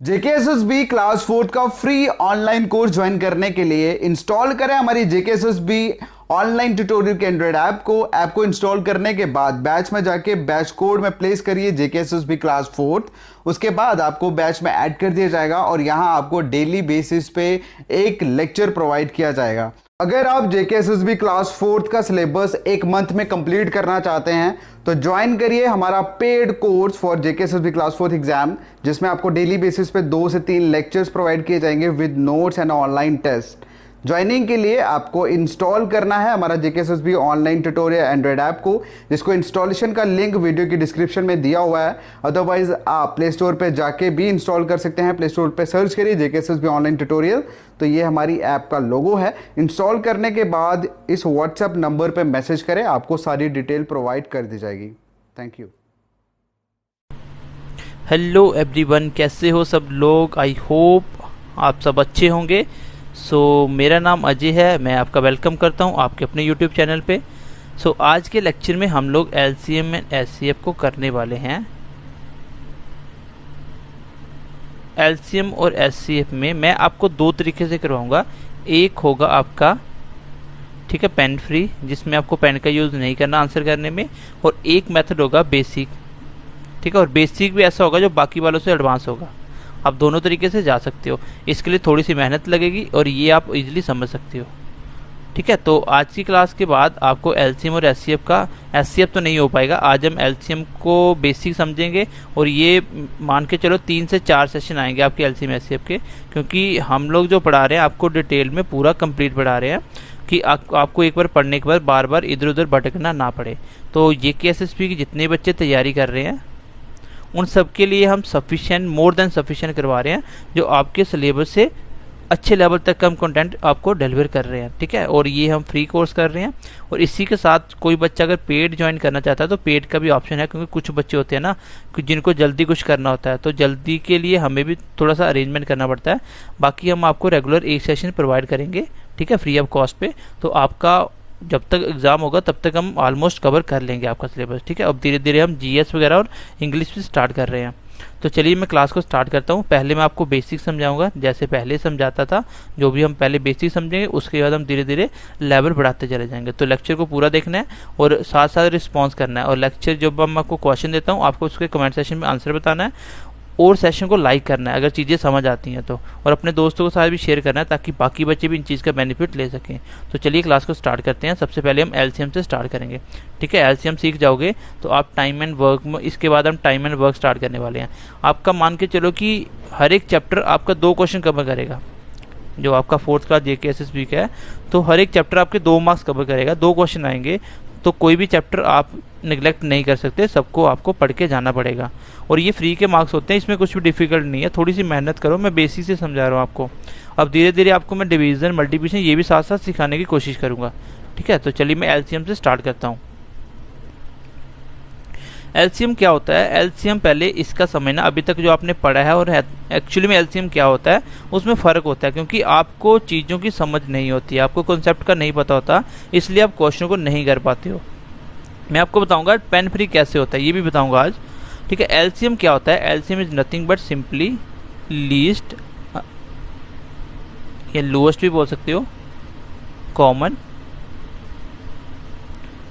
JKSSB class 4 का free online course join करने के लिए इंस्टॉल करें हमारी जेकेएसएसबी ऑनलाइन ट्यूटोरियल के एंड्रॉइड ऐप को इंस्टॉल करने के बाद बैच में जाके बैच कोड में प्लेस करिए जेकेएसएसबी क्लास 4। उसके बाद आपको बैच में ऐड कर दिया जाएगा और यहां आपको डेली बेसिस पे एक लेक्चर प्रोवाइड किया जाएगा। अगर आप जेकेएसएसबी क्लास 4 का सिलेबस एक मंथ में कंप्लीट करना चाहते हैं तो ज्वाइन करिए हमारा paid course for JKSSB class 4 exam, जिसमें आपको डेली बेसिस पे 2 से 3 लेक्चर्स प्रोवाइड किए जाएंगे with notes and online test. Joining के लिए आपको इंस्टॉल करना है हमारा JKSSB online tutorial Android app को, जिसको इंस्टॉलेशन का लिंक वीडियो की डिस्क्रिप्शन में दिया हुआ है। अदरवाइज आप प्ले स्टोर पे जाके भी इंस्टॉल कर सकते हैं। प्ले स्टोर पे सर्च करिए जेकेएसएसबी ऑनलाइन ट्यूटोरियल, तो ये हमारी ऐप का लोगो है। इंस्टॉल करने के बाद इस व्हाट्सएप नंबर पे मैसेज करें, आपको सारी डिटेल प्रोवाइड कर दी जाएगी। Thank you. हेलो एवरीवन, कैसे हो सब लोग? आई होप आप सब अच्छे होंगे। मेरा नाम अजय है, मैं आपका वेलकम करता हूं आपके अपने यूट्यूब चैनल पे। आज के लेक्चर में हम लोग एलसीएम एंड एचसीएफ को करने वाले हैं। एलसीएम और एचसीएफ में मैं आपको दो तरीके से करवाऊंगा। एक होगा आपका, ठीक है, पेन फ्री, जिसमें आपको पेन का यूज़ नहीं करना आंसर करने में, और एक मेथड होगा बेसिक, ठीक है। और बेसिक भी ऐसा होगा जो बाकी वालों से एडवांस होगा। आप दोनों तरीके से जा सकते हो, इसके लिए थोड़ी सी मेहनत लगेगी और ये आप इजीली समझ सकते हो, ठीक है। तो आज की क्लास के बाद आपको एलसीएम और एचसीएफ तो नहीं हो पाएगा। आज हम एलसीएम को बेसिक समझेंगे और ये मान के चलो 3 से 4 सेशन आएंगे आपके एलसीएम एचसीएफ के, क्योंकि हम लोग जो पढ़ा रहे हैं आपको डिटेल में पूरा कंप्लीट पढ़ा रहे हैं कि आपको एक बार पढ़ने के बाद बार बार इधर उधर भटकना ना पड़े। तो ये जेकेएसएसबी की जितने बच्चे तैयारी कर रहे हैं उन सब के लिए हम सफिशिएंट, मोर देन सफिशिएंट करवा रहे हैं, जो आपके सिलेबस से अच्छे लेवल तक का हम कंटेंट आपको डिलीवर कर रहे हैं, ठीक है। और ये हम फ्री कोर्स कर रहे हैं। और इसी के साथ कोई बच्चा अगर पेड ज्वाइन करना चाहता है तो पेड का भी ऑप्शन है, क्योंकि कुछ बच्चे होते हैं ना जिनको जल्दी कुछ करना होता है, तो जल्दी के लिए हमें भी थोड़ा सा अरेंजमेंट करना पड़ता है। बाकी हम आपको रेगुलर एक सेशन प्रोवाइड करेंगे, ठीक है, फ्री ऑफ कॉस्ट पे। तो आपका जब तक एग्जाम होगा तब तक हम ऑलमोस्ट कवर कर लेंगे आपका सिलेबस, ठीक है। अब धीरे धीरे हम जीएस वगैरह और इंग्लिश भी स्टार्ट कर रहे हैं। तो चलिए मैं क्लास को स्टार्ट करता हूँ। पहले मैं आपको बेसिक समझाऊंगा, जैसे पहले समझाता था। जो भी हम पहले बेसिक समझेंगे उसके बाद हम धीरे धीरे लेवल बढ़ाते चले जाएंगे। तो लेक्चर को पूरा देखना है और साथ साथ रिस्पॉन्स करना है। और लेक्चर जब मैं आपको क्वेश्चन देता हूँ आपको उसके कमेंट सेशन में आंसर बताना है और सेशन को लाइक करना है अगर चीज़ें समझ आती हैं तो, और अपने दोस्तों के साथ भी शेयर करना है ताकि बाकी बच्चे भी इन चीज़ का बेनिफिट ले सकें। तो चलिए क्लास को स्टार्ट करते हैं। सबसे पहले हम एलसीएम से स्टार्ट करेंगे, ठीक है। एलसीएम सीख जाओगे तो आप टाइम एंड वर्क में, इसके बाद हम टाइम एंड वर्क स्टार्ट करने वाले हैं। आपका मान के चलो कि हर एक चैप्टर आपका 2 क्वेश्चन कवर करेगा। जो आपका 4th क्लास जेकेएसएसबी का है तो हर एक चैप्टर आपके 2 मार्क्स कवर करेगा, 2 क्वेश्चन आएंगे। तो कोई भी चैप्टर आप निगलेक्ट नहीं कर सकते, सबको आपको पढ़ के जाना पड़ेगा। और ये फ्री के मार्क्स होते हैं, इसमें कुछ भी डिफिकल्ट नहीं है। थोड़ी सी मेहनत करो, मैं बेसिक से समझा रहा हूँ आपको। अब धीरे धीरे आपको मैं डिवीजन, मल्टीप्लिकेशन ये भी साथ साथ सिखाने की कोशिश करूँगा, ठीक है। तो चलिए मैं एलसीएम से स्टार्ट करता हूँ। एलसीएम क्या होता है? एलसीएम पहले इसका समझना, अभी तक जो आपने पढ़ा है और एक्चुअली में एलसीएम क्या होता है उसमें फ़र्क होता है, क्योंकि आपको चीज़ों की समझ नहीं होती है, आपको कॉन्सेप्ट का नहीं पता होता, इसलिए आप क्वेश्चन को नहीं कर पाते हो। मैं आपको बताऊंगा पेन फ्री कैसे होता है, ये भी बताऊंगा आज, ठीक है। एलसीएम क्या होता है? LCM is nothing but simply least, या लोएस्ट भी बोल सकते हो, कॉमन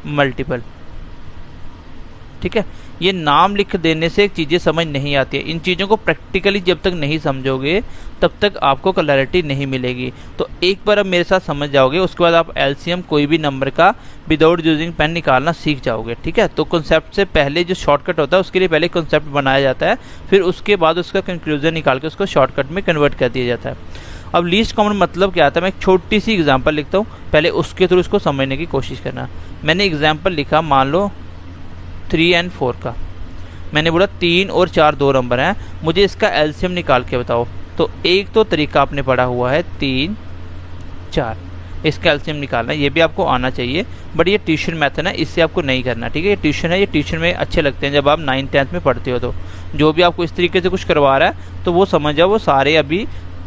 मल्टीपल, ठीक है। ये नाम लिख देने से चीज़ें समझ नहीं आती है। इन चीज़ों को प्रैक्टिकली जब तक नहीं समझोगे तब तक आपको क्लैरिटी नहीं मिलेगी। तो एक बार अब मेरे साथ समझ जाओगे, उसके बाद आप एलसीएम कोई भी नंबर का विदाउट यूजिंग पेन निकालना सीख जाओगे, ठीक है। तो कॉन्सेप्ट से पहले जो शॉर्टकट होता है उसके लिए पहले कॉन्सेप्ट बनाया जाता है, फिर उसके बाद उसका कंक्लूजन निकाल के उसको शॉर्टकट में कन्वर्ट कर दिया जाता है। अब लीस्ट कॉमन मतलब क्या आता है? मैं एक छोटी सी एग्जाम्पल लिखता हूँ, पहले उसके थ्रू उसको समझने की कोशिश करना। मैंने एग्जाम्पल लिखा, मान लो 3 और 4 का। मैंने बोला 3 और 4 2 नंबर हैं, मुझे इसका एलसीएम निकाल के बताओ। तो एक तो तरीका आपने पढ़ा हुआ है 3 4, इसका एलसीएम निकालना, ये भी आपको आना चाहिए। बट ये ट्यूशन मैथड है, इससे आपको नहीं करना, ठीक है। ये ट्यूशन है, ये ट्यूशन में अच्छे लगते हैं जब आप 9th 10th में पढ़ते हो। तो जो भी आपको इस तरीके से कुछ करवा रहा है तो वो समझ जाओ, वो सारे अभी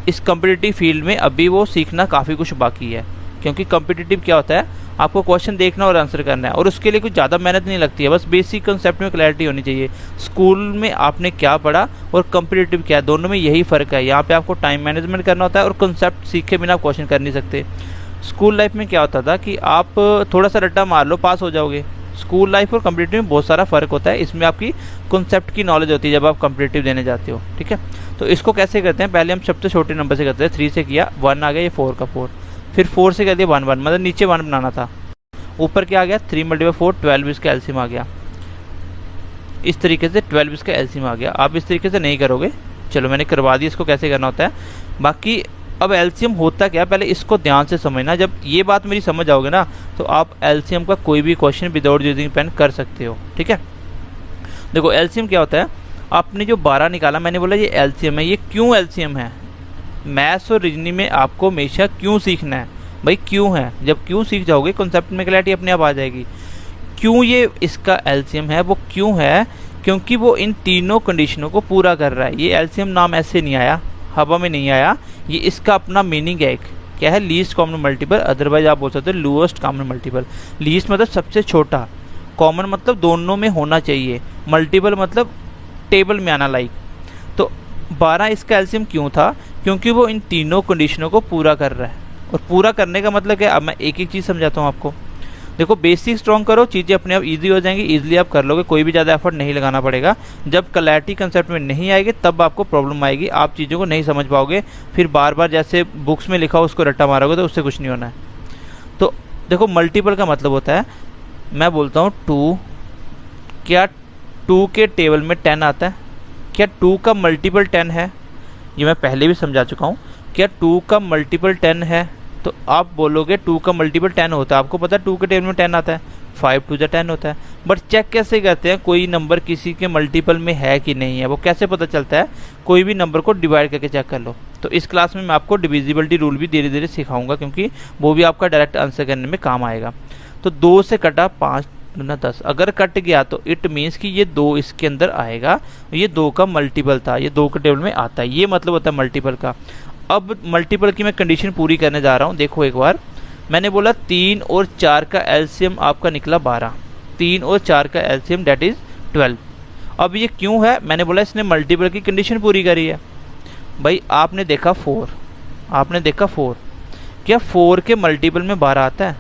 इस कॉम्पिटिटिव फील्ड में अभी वो सीखना काफ़ी कुछ बाकी है। क्योंकि कॉम्पिटिटिव क्या होता है, आपको क्वेश्चन देखना और आंसर करना है, और उसके लिए कुछ ज़्यादा मेहनत नहीं लगती है, बस बेसिक कंसेप्ट में क्लैरिटी होनी चाहिए। स्कूल में आपने क्या पढ़ा और कम्पिटिटिव क्या है, दोनों में यही फ़र्क है। यहाँ पे आपको टाइम मैनेजमेंट करना होता है और कंसेप्ट सीखे बिना आप क्वेश्चन कर नहीं सकते। स्कूल लाइफ में क्या होता था कि आप थोड़ा सा रट्टा मार लो पास हो जाओगे। स्कूल लाइफ और कम्पिटिटिव में बहुत सारा फ़र्क होता है, इसमें आपकी कॉन्सेप्ट की नॉलेज होती है जब आप कम्पिटिटिव देने जाते हो, ठीक है। तो इसको कैसे करते हैं, पहले हम सबसे छोटे नंबर से करते हैं। 3 से किया 1 आ गया, ये 4 का 4, फिर 4 से कर दिया 1 1, मतलब नीचे 1 बनाना था, ऊपर क्या आ गया 3 × 4 12, इसका एलसीएम आ गया। इस तरीके से 12 इसका एलसीएम आ गया। आप इस तरीके से नहीं करोगे, चलो मैंने करवा दिया इसको कैसे करना होता है। बाकी अब एलसीएम होता क्या, पहले इसको ध्यान से समझना। जब ये बात मेरी समझ आओगे ना तो आप एलसीएम का कोई भी क्वेश्चन विदाउट यूजिंग पेन कर सकते हो, ठीक है। देखो एलसीएम क्या होता है, आपने जो 12 निकाला, मैंने बोला ये एलसीएम है। ये क्यों एलसीएम है, मैथ्स और रीजनिंग में आपको हमेशा क्यों सीखना है भाई, क्यों है। जब क्यों सीख जाओगे कॉन्सेप्ट में क्लैरिटी अपने आप आ जाएगी। क्यों ये इसका एलसीएम है, वो क्यों है, क्योंकि वो इन तीनों कंडीशनों को पूरा कर रहा है। ये एलसीएम नाम ऐसे नहीं आया, हवा में नहीं आया, ये इसका अपना मीनिंग है। एक क्या है, लीस्ट कॉमन मल्टीपल, अदरवाइज आप बोल सकते हो लोएस्ट कॉमन मल्टीपल। लीस्ट मतलब सबसे छोटा, कॉमन मतलब दोनों में होना चाहिए, मल्टीपल मतलब टेबल में आना लाइक। तो 12 इसका एलसीएम क्यों था, क्योंकि वो इन तीनों कंडीशनों को पूरा कर रहा है। और पूरा करने का मतलब क्या है, अब मैं एक एक चीज़ समझाता हूँ आपको। देखो बेसिक स्ट्रॉन्ग करो, चीज़ें अपने आप इजी हो जाएंगी, इजीली आप कर लोगे, कोई भी ज़्यादा एफर्ट नहीं लगाना पड़ेगा। जब क्लैरिटी कंसेप्ट में नहीं आएगी तब आपको प्रॉब्लम आएगी, आप चीज़ों को नहीं समझ पाओगे, फिर बार बार जैसे बुक्स में लिखा हो उसको रट्टा मारोगे तो उससे कुछ नहीं होना है। तो देखो मल्टीपल का मतलब होता है, मैं बोलता हूँ 2, क्या 2 के टेबल में 10 आता है, क्या 2 का मल्टीपल 10 है, ये मैं पहले भी समझा चुका हूँ। क्या 2 का मल्टीपल 10 है, तो आप बोलोगे 2 का मल्टीपल 10 होता है। आपको पता है 2 के टेबल में 10 आता है, 5 2 10 होता है। बट चेक कैसे करते हैं कोई नंबर किसी के मल्टीपल में है कि नहीं है, वो कैसे पता चलता है, कोई भी नंबर को डिवाइड करके चेक कर लो। तो इस क्लास में मैं आपको डिविजिबिलिटी रूल भी धीरे धीरे सिखाऊंगा, क्योंकि वो भी आपका डायरेक्ट आंसर करने में काम आएगा। तो 2 से कटा 5 गुना 10, अगर कट गया तो इट मीन्स कि ये 2 इसके अंदर आएगा, ये 2 का मल्टीपल था, ये 2 के टेबल में आता है, ये मतलब होता है मल्टीपल का। अब मल्टीपल की मैं कंडीशन पूरी करने जा रहा हूँ। देखो एक बार मैंने बोला 3 और 4 का एलसीएम आपका निकला 12, 3 और 4 का एलसीएम डेट इज 12। अब ये क्यों है, मैंने बोला इसने मल्टीपल की कंडीशन पूरी करी है। भाई आपने देखा 4, आपने देखा 4, क्या 4 के मल्टीपल में 12 आता है,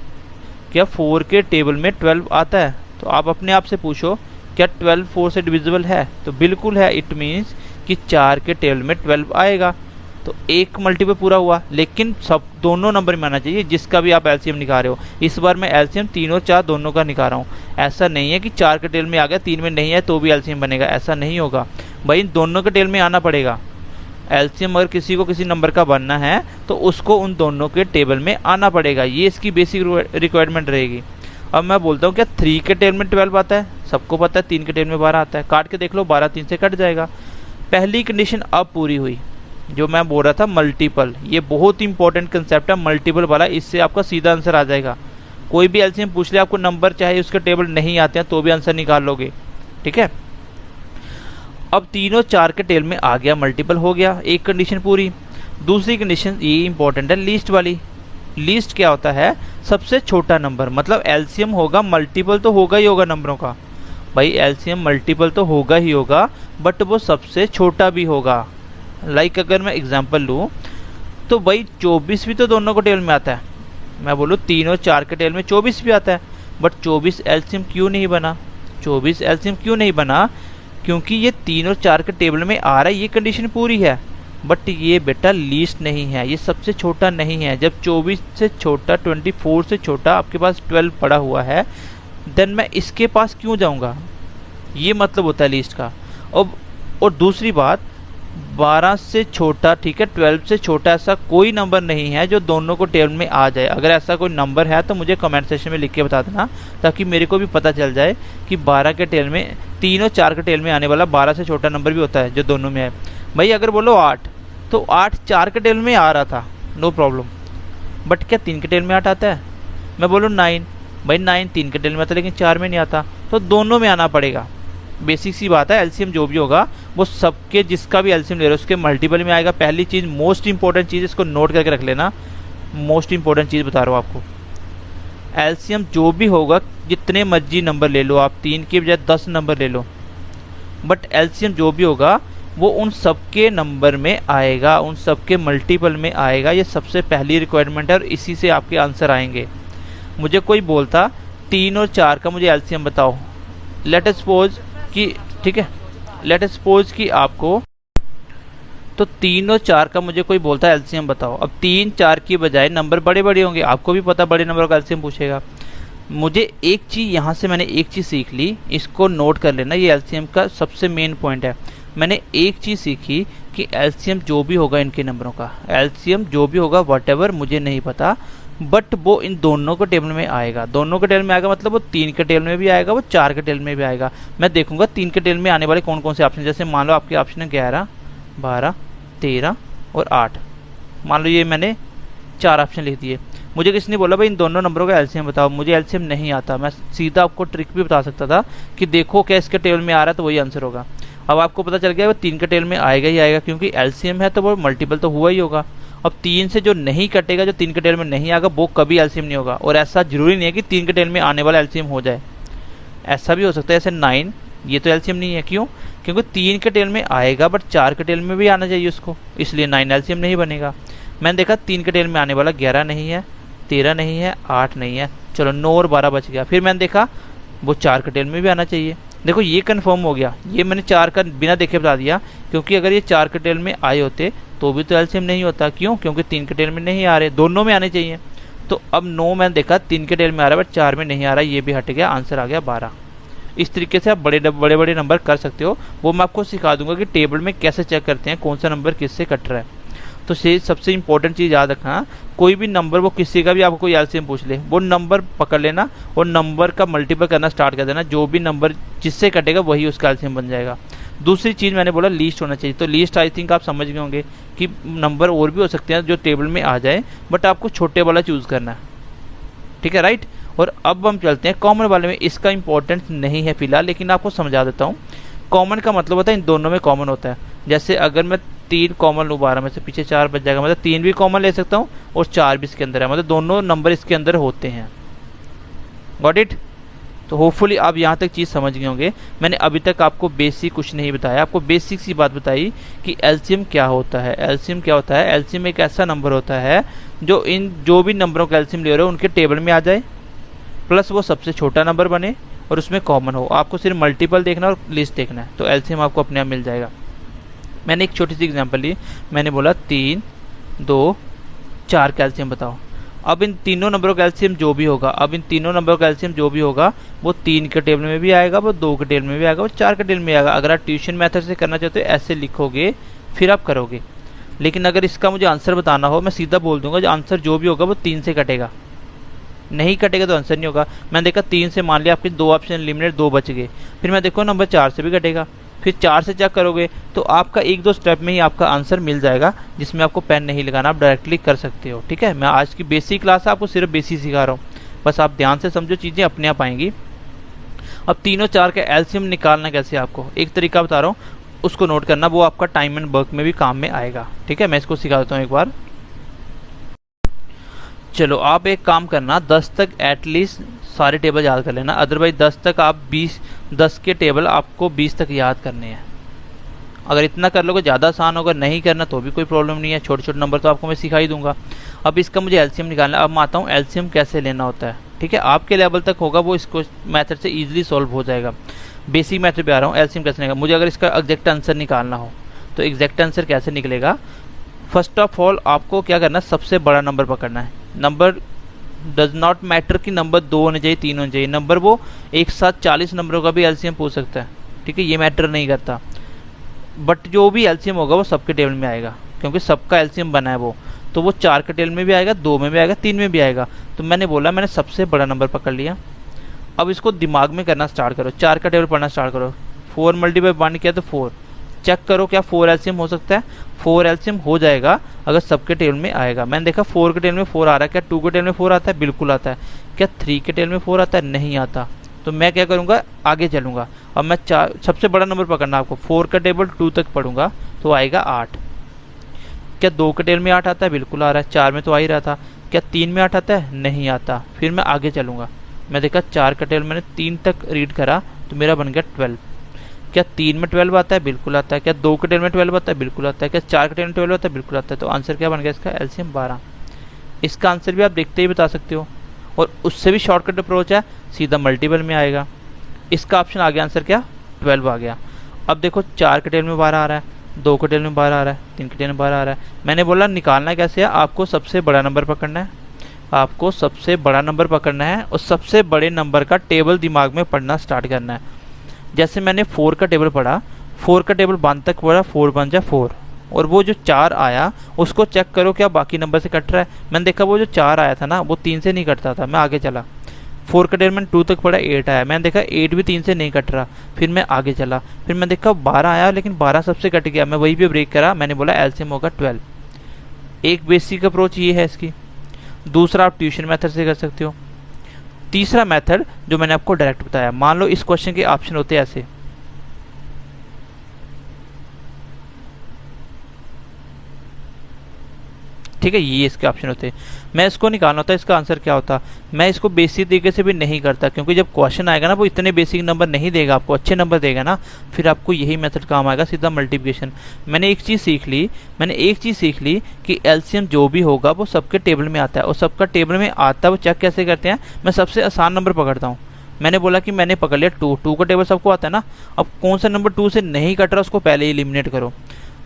क्या 4 के टेबल में 12 आता है। तो आप अपने आप से पूछो क्या 12 4 से डिविजिबल है, तो बिल्कुल है। इट मीन्स कि 4 के टेबल में 12 आएगा, तो एक मल्टीपल पूरा हुआ। लेकिन सब दोनों नंबर में आना चाहिए जिसका भी आप एलसीएम निकाल रहे हो। इस बार मैं एलसीएम 3 और 4 दोनों का निकाल रहा हूँ। ऐसा नहीं है कि 4 के टेबल में आ गया 3 में नहीं है तो भी एलसीएम बनेगा, ऐसा नहीं होगा भाई, दोनों के टेबल में आना पड़ेगा। एलसीएम अगर किसी को किसी नंबर का बनना है तो उसको उन दोनों के टेबल में आना पड़ेगा, ये इसकी बेसिक रिक्वायरमेंट रहेगी। अब मैं बोलता हूँ क्या 3 के टेबल में 12 आता है, सबको पता है 3 के टेबल में 12 आता है, काट के देख लो 12 3 से कट जाएगा। पहली कंडीशन अब पूरी हुई, जो मैं बोल रहा था मल्टीपल, ये बहुत इंपॉर्टेंट कंसेप्ट है मल्टीपल वाला, इससे आपका सीधा आंसर आ जाएगा। कोई भी एलसीएम पूछ ले आपको नंबर चाहे उसके टेबल नहीं आते हैं तो भी आंसर निकाल लोगे, ठीक है। अब 3 और 4 के टेबल में आ गया, मल्टीपल हो गया, एक कंडीशन पूरी। दूसरी कंडीशन ये इंपॉर्टेंट है, लीस्ट वाली। लीस्ट क्या होता है, सबसे छोटा नंबर, मतलब एलसीएम होगा मल्टीपल तो होगा ही होगा नंबरों का भाई, एलसीएम मल्टीपल तो होगा ही होगा, बट वो सबसे छोटा भी होगा। लाइक अगर मैं एग्जांपल लूँ तो भाई 24 भी तो दोनों को टेबल में आता है। मैं बोलूँ 3 और 4 के टेबल में 24 भी आता है, बट 24 एलसीएम क्यों नहीं बना, 24 एलसीएम क्यों नहीं बना, क्योंकि ये 3 और 4 के टेबल में आ रहा है, ये कंडीशन पूरी है, बट ये बेटा लीस्ट नहीं है, ये सबसे छोटा नहीं है। जब 24 से छोटा 24 से छोटा आपके पास 12 पड़ा हुआ है, देन मैं इसके पास क्यों जाऊंगा, ये मतलब होता है लीस्ट का। और दूसरी बात 12 से छोटा, ठीक है, 12 से छोटा ऐसा कोई नंबर नहीं है जो दोनों को टेबल में आ जाए। अगर ऐसा कोई नंबर है तो मुझे कमेंट सेक्शन में लिख के बता देना, ताकि मेरे को भी पता चल जाए कि 12 के टेबल में 3 और 4 के टेबल में आने वाला 12 से छोटा नंबर भी होता है जो दोनों में है। भाई अगर बोलो 8, तो 8 4 के टेबल में आ रहा था, नो प्रॉब्लम, बट क्या 3 के टेबल में 8 आता है। मैं बोलूँ 9, भाई 9 3 के टेबल में आता है लेकिन 4 में नहीं आता, तो दोनों में आना पड़ेगा। बेसिक सी बात है, एलसीएम जो भी होगा वो सबके, जिसका भी एलसीएम ले रहे हो उसके मल्टीपल में आएगा। पहली चीज़, मोस्ट इंपॉर्टेंट चीज़, इसको नोट करके रख लेना, मोस्ट इंपॉर्टेंट चीज़ बता रहा हूँ आपको। एलसीएम जो भी होगा, जितने मर्जी नंबर ले लो आप, 3 के बजाय 10 नंबर ले लो, बट एलसीएम जो भी होगा वो उन सबके नंबर में आएगा, उन सबके मल्टीपल में आएगा। ये सबसे पहली रिक्वायरमेंट है और इसी से आपके आंसर आएंगे। मुझे कोई बोलता 3 और 4 का मुझे एलसीएम बताओ, लेट अस सपोज कि, ठीक है, लेट अस सपोज कि आपको तो 3 और 4 का मुझे कोई बोलता है एलसीएम बताओ। अब 3 4 की बजाय नंबर बड़े बड़े होंगे, आपको भी पता बड़े नंबर का एलसीएम पूछेगा। मुझे एक चीज़ यहाँ से मैंने एक चीज़ सीख ली, इसको नोट कर लेना, ये एलसीएम का सबसे मेन पॉइंट है। मैंने एक चीज़ सीखी कि एलसीएम जो भी होगा इनके नंबरों का, एलसीएम जो भी होगा व्हाटएवर मुझे नहीं पता, बट वो इन दोनों के टेबल में आएगा। दोनों के टेबल में आएगा मतलब वो 3 के टेबल में भी आएगा, वो 4 के टेबल में भी आएगा। मैं देखूंगा 3 के टेबल में आने वाले कौन कौन से ऑप्शन, जैसे मान लो आपके ऑप्शन है 11 12 13 और 8। मान लो ये मैंने 4 ऑप्शन लिख दिए। मुझे किसने बोला भाई इन दोनों नंबरों का एलसीएम बताओ, मुझे एलसीएम नहीं आता। मैं सीधा आपको ट्रिक भी बता सकता था कि देखो क्या इसके टेबल में आ रहा है तो वही आंसर होगा। अब आपको पता चल गया वो 3 के टेबल में आएगा ही आएगा, क्योंकि एलसीएम है तो वो मल्टीपल तो हुआ ही होगा। अब 3 से जो नहीं कटेगा, जो 3 के टेबल में नहीं आएगा, वो कभी एलसीएम नहीं होगा। और ऐसा जरूरी नहीं है कि 3 के टेबल में आने वाला एलसीएम हो जाए, ऐसा भी हो सकता है जैसे 9, ये तो एलसीएम नहीं है। क्यों? क्योंकि 3 के टेबल में आएगा बट 4 के टेबल में भी आना चाहिए उसको, इसलिए 9 एलसीएम नहीं बनेगा। मैंने देखा 3 के टेबल में आने वाला 11 नहीं है, 13 नहीं है, 8 नहीं है, चलो 9 और 12 बच गया। फिर मैंने देखा वो 4 के टेबल में भी आना चाहिए। देखो ये कंफर्म हो गया, ये मैंने 4 का बिना देखे बता दिया, क्योंकि अगर ये 4 के टेबल में आए होते तो भी तो एलसीएम नहीं होता। क्यों? क्योंकि 3 के टेबल में नहीं आ रहे, दोनों में आने चाहिए। तो अब 9 मैंने देखा 3 के टेबल में आ रहा है बट 4 में नहीं आ रहा, ये भी हट गया, आंसर आ गया 12। इस तरीके से आप बड़े नंबर कर सकते हो। वो मैं आपको सिखा दूंगा कि टेबल में कैसे चेक करते हैं कौन सा नंबर किससे कट रहा है। तो सबसे इंपॉर्टेंट चीज़ याद रखना, कोई भी नंबर, वो किसी का भी आपको कोई एलसीएम पूछ ले, वो नंबर पकड़ लेना और नंबर का मल्टीपल करना स्टार्ट कर देना। जो भी नंबर जिससे कटेगा वही उसका एलसीएम बन जाएगा। दूसरी चीज़ मैंने बोला लीस्ट होना चाहिए, तो लीस्ट आई थिंक आप समझ गए होंगे कि नंबर और भी हो सकते हैं जो टेबल में आ जाए, बट आपको छोटे वाला चूज़ करना है, ठीक है, राइट। और अब हम चलते हैं कॉमन वाले में। इसका इंपॉर्टेंस नहीं है फिलहाल, लेकिन आपको समझा देता हूँ। कॉमन का मतलब होता है इन दोनों में कॉमन होता है। जैसे अगर मैं 3 कॉमन लूँ, 12 में से पीछे 4 बच जाएगा, मतलब 3 भी कॉमन ले सकता हूँ और 4 भी इसके अंदर है, मतलब दोनों नंबर इसके अंदर होते हैं। Got it? तो होपफुली आप यहाँ तक चीज़ समझ गए होंगे। मैंने अभी तक आपको बेसिक कुछ नहीं बताया, आपको बेसिक सी बात बताई कि एलसीएम क्या होता है। एलसीएम क्या होता है? एलसीएम एक ऐसा नंबर होता है जो भी नंबरों का एलसीएम ले रहे हो उनके टेबल में आ जाए, प्लस वो सबसे छोटा नंबर बने और उसमें कॉमन हो। आपको सिर्फ मल्टीपल देखना और लिस्ट देखना है, तो एलसीएम आपको अपने आप मिल जाएगा। मैंने एक छोटी सी एग्जांपल ली, मैंने बोला 3 2 4 का एलसीएम बताओ। अब इन तीनों नंबरों का एलसीएम जो भी होगा, वो 3 के टेबल में भी आएगा, वो 2 के टेबल में भी आएगा, वो 4 के टेबल में आएगा। अगर आप ट्यूशन मेथड से करना चाहते हो ऐसे लिखोगे फिर आप करोगे, लेकिन अगर इसका मुझे आंसर बताना हो, मैं सीधा बोल दूंगा, जो आंसर जो भी होगा वो 3 से कटेगा, नहीं कटेगा तो आंसर नहीं होगा। मैंने देखा 3 से मान लिया आपके 2 ऑप्शन एलिमिनेट, 2 बच गए। फिर मैं देखो नंबर 4 से भी कटेगा, फिर 4 से चेक करोगे तो आपका 1-2 स्टेप में ही आपका आंसर मिल जाएगा, जिसमें आपको पेन नहीं लगाना, आप डायरेक्टली कर सकते हो। ठीक है, मैं आज की बेसिक क्लास है, आपको सिर्फ बेसिक सिखा रहा हूँ, बस आप ध्यान से समझो, चीज़ें अपने आप आएंगी। अब 3 और 4 का एलसीएम निकालना कैसे, आपको एक तरीका बता रहा हूँ, उसको नोट करना, वो आपका टाइम एंड वर्क में भी काम में आएगा। ठीक है, मैं इसको सिखा देता हूँ एक बार। चलो आप एक काम करना, 10 तक एटलीस्ट सारे टेबल याद कर लेना, अदरवाइज 10 तक आप 10 के टेबल आपको 20 तक याद करने हैं। अगर इतना कर लोगे ज़्यादा आसान होगा, नहीं करना तो भी कोई प्रॉब्लम नहीं है, छोटे छोटे नंबर तो आपको मैं सिखा ही दूंगा। अब इसका मुझे एलसीएम निकालना है। अब मैं आता हूँ एलसीएम कैसे लेना होता है। ठीक है, आपके लेवल तक होगा वो, इसको मैथड से ईजिली सॉल्व हो जाएगा। बेसिक मैथड पे आ रहा हूँ, एलसीएम कैसे निकालना। मुझे अगर इसका एग्जैक्ट आंसर निकालना हो तो एग्जैक्ट आंसर कैसे निकलेगा, फर्स्ट ऑफ ऑल आपको क्या करना है, सबसे बड़ा नंबर पकड़ना है। नंबर डज नॉट मैटर कि नंबर 2 होने चाहिए, 3 होने चाहिए, नंबर वो एक साथ 40 नंबरों का भी एलसीएम पूछ सकता है। ठीक है, ये मैटर नहीं करता, बट जो भी एलसीएम होगा वो सबके टेबल में आएगा, क्योंकि सबका एलसीएम बना है वो, तो वो 4 के टेबल में भी आएगा, 2 में भी आएगा, 3 में भी आएगा। तो मैंने बोला मैंने सबसे बड़ा नंबर पकड़ लिया। अब इसको दिमाग में करना स्टार्ट करो, 4 का टेबल पढ़ना स्टार्ट करो। 4 मल्टीप्लाई 1 किया तो 4, चेक करो क्या 4 एलसीएम हो सकता है। 4 एलसीएम हो जाएगा अगर सबके टेबल में आएगा। मैंने देखा 4 के टेबल में 4 आ रहा है, क्या 2 के टेबल में 4 आता है, बिल्कुल आता है। क्या 3 के टेबल में 4 आता है, नहीं आता। तो मैं क्या करूंगा, आगे चलूंगा। अब मैं सबसे बड़ा नंबर पकड़ना आपको, 4 का टेबल 2 तक पढ़ूंगा तो आएगा 8। क्या 2 के टेबल में 8 आता है, बिल्कुल आ रहा है, 4 में तो आ ही रहा था। क्या 3 में 8 आता है? नहीं आता। फिर मैं आगे चलूँगा, मैं देखा 4 का टेबल मैंने 3 तक रीड करा तो मेरा बन गया 12। क्या 3 में 12 आता है? बिल्कुल आता है। क्या 2 के टेबल में 12 आता है? बिल्कुल आता है। क्या 4 के टेबल में 12 आता है? बिल्कुल आता है। तो आंसर क्या बन गया इसका? एलसीएम 12। इसका आंसर भी आप देखते ही बता सकते हो, और उससे भी शॉर्टकट अप्रोच है, सीधा मल्टीपल में आएगा। इसका ऑप्शन आ गया, आंसर क्या? 12 आ गया। अब देखो 4 के टेबल में 12 आ रहा है, 2 के टेबल में 12 आ रहा है, 3 के टेबल में 12 आ रहा है। मैंने बोला निकालना कैसे है, आपको सबसे बड़ा नंबर पकड़ना है, आपको सबसे बड़ा नंबर पकड़ना है और सबसे बड़े नंबर का टेबल दिमाग में पढ़ना स्टार्ट करना है। जैसे मैंने 4 का टेबल पढ़ा, 4 का टेबल 1 तक पढ़ा, 4 बन जा 4, और वो जो 4 आया उसको चेक करो क्या बाकी नंबर से कट रहा है। मैंने देखा वो जो 4 आया था ना वो 3 से नहीं कटता था। मैं आगे चला, 4 का टेबल मैंने 2 तक पढ़ा, 8 आया, मैंने देखा 8 भी 3 से नहीं कट रहा। फिर मैं आगे चला, फिर मैं देखा 12 आया, लेकिन 12 सबसे कट गया। मैं वहीं पे ब्रेक करा, मैंने बोला एलसीएम होगा 12। एक बेसिक अप्रोच ये है इसकी। दूसरा आप ट्यूशन मेथड से कर सकते हो। तीसरा मेथड जो मैंने आपको डायरेक्ट बताया, मान लो इस क्वेश्चन के ऑप्शन होते हैं ऐसे, ठीक है, ये इसके ऑप्शन होते हैं। मैं इसको निकालना होता है, इसका आंसर क्या होता। मैं इसको बेसिक तरीके से भी नहीं करता, क्योंकि जब क्वेश्चन आएगा ना वो इतने बेसिक नंबर नहीं देगा आपको, अच्छे नंबर देगा ना, फिर आपको यही मेथड काम आएगा, सीधा मल्टीप्लिकेशन। मैंने एक चीज़ सीख ली कि एलसीएम जो भी होगा वो सबके टेबल में आता है, और सबका टेबल में आता है वो चेक कैसे करते हैं। मैं सबसे आसान नंबर पकड़ता हूँ। मैंने बोला कि मैंने पकड़ लिया 2 का टेबल सबको आता है ना। अब कौन सा नंबर 2 से नहीं कट रहा उसको पहले एलिमिनेट करो।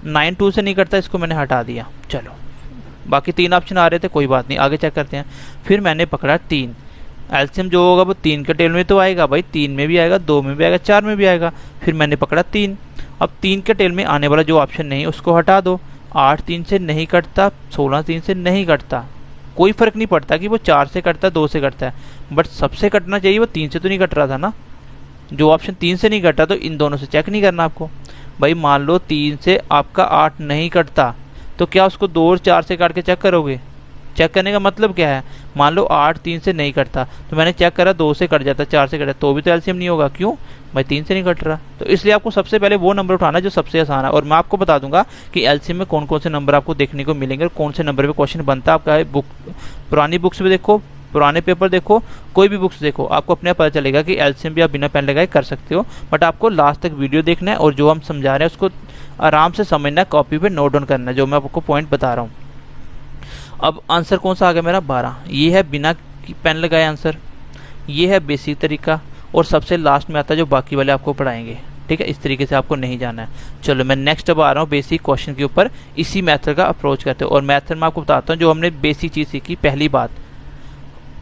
9 2 से नहीं कटता, इसको मैंने हटा दिया। चलो, बाकी 3 ऑप्शन आ रहे थे, कोई बात नहीं, आगे चेक करते हैं। फिर मैंने पकड़ा 3, एलसीएम जो होगा वो 3 के टेबल में तो आएगा भाई, 3 में भी आएगा, 2 में भी आएगा, 4 में भी आएगा। फिर मैंने पकड़ा 3। अब 3 के टेबल में आने वाला जो ऑप्शन नहीं उसको हटा दो। 8 3 से नहीं कटता, 16 3 से नहीं कटता, कोई फर्क नहीं पड़ता कि वो 4 से कटता है 2 से कटता है, बट सबसे कटना चाहिए, वो 3 से तो नहीं कट रहा था ना। जो ऑप्शन 3 से नहीं कटा तो इन दोनों से चेक नहीं करना आपको। भाई मान लो 3 से आपका 8 नहीं कटता, तो क्या उसको 2 और 4 से काट के चेक करोगे? चेक करने का मतलब क्या है, मान लो 8 3 से नहीं कटता, तो मैंने चेक करा 2 से कट जाता, 4 से कटा, तो भी तो एलसीएम नहीं होगा। क्यों भाई? 3 से नहीं कट रहा। तो इसलिए आपको सबसे पहले वो नंबर उठाना जो सबसे आसान है, और मैं आपको बता दूंगा कि एलसीएम में कौन कौन से नंबर आपको देखने को मिलेंगे और कौन से नंबर पे क्वेश्चन बनता है। आपका बुक, पुरानी बुक्स में देखो, पुराने पेपर देखो, कोई भी बुक्स देखो, आपको अपने पता चलेगा कि एलसीएम भी आप बिना पेन लगाए कर सकते हो। बट आपको लास्ट तक वीडियो देखना है और जो हम समझा रहे हैं उसको आराम से समझना है, कॉपी पे नोट डाउन करना है जो मैं आपको पॉइंट बता रहा हूँ। अब आंसर कौन सा आ गया मेरा? 12। ये है बिना पेन लगाए आंसर, ये है बेसिक तरीका, और सबसे लास्ट में आता है जो बाकी वाले आपको पढ़ाएंगे। ठीक है, इस तरीके से आपको नहीं जाना है। चलो मैं नेक्स्ट अब आ रहा हूँ बेसिक क्वेश्चन के ऊपर, इसी मेथड का अप्रोच करते हो। और मेथड में आपको बताता हूँ जो हमने बेसिक चीज़ सीखी। पहली बात,